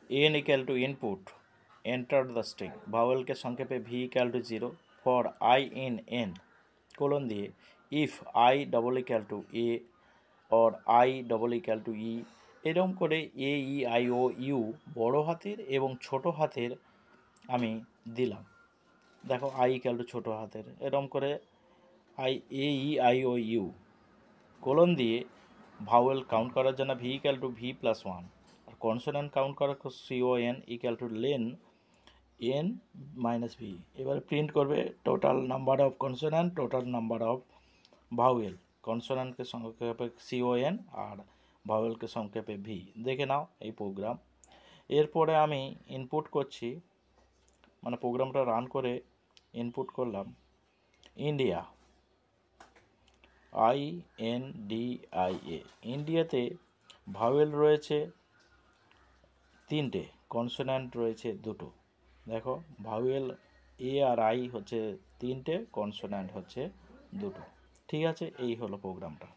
N equal to input, enter the string, ভাওয়েলকে সংক্ষেপে v equal to 0 for i in n colon দিয়ে if i double equal to a or i double equal to e, এরকম করে এ e i o you বড় হাতের এবং ছোট হাতের আমি দিলাম। দেখো আই ইকুয়াল টু ছোটো হাতের, এরকম করে i a e i o u colon দিয়ে ভাওয়েল কাউন্ট করার জন্য v equal to v plus 1, আর কনসোনেন্ট কাউন্ট করার c o n equal to len n minus v. এবারে প্রিন্ট করবে total number of consonant, total number of vowel, কনসোনেন্টকে সংক্ষেপে c o N আর ভাওয়েলকে সংক্ষেপে ভি। দেখে নাও এই প্রোগ্রাম। এরপরে আমি ইনপুট করছি, মানে প্রোগ্রামটা রান করে ইনপুট করলাম India, I N D I A. ইন্ডিয়াতে ভাওয়েল রয়েছে 3টে, কনসোন্যান্ট রয়েছে 2টো। দেখো ভাওয়েল এ আর আই হচ্ছে 3টে, কনসোন্যান্ট হচ্ছে 2টো। ঠিক আছে, এই হলো প্রোগ্রামটা।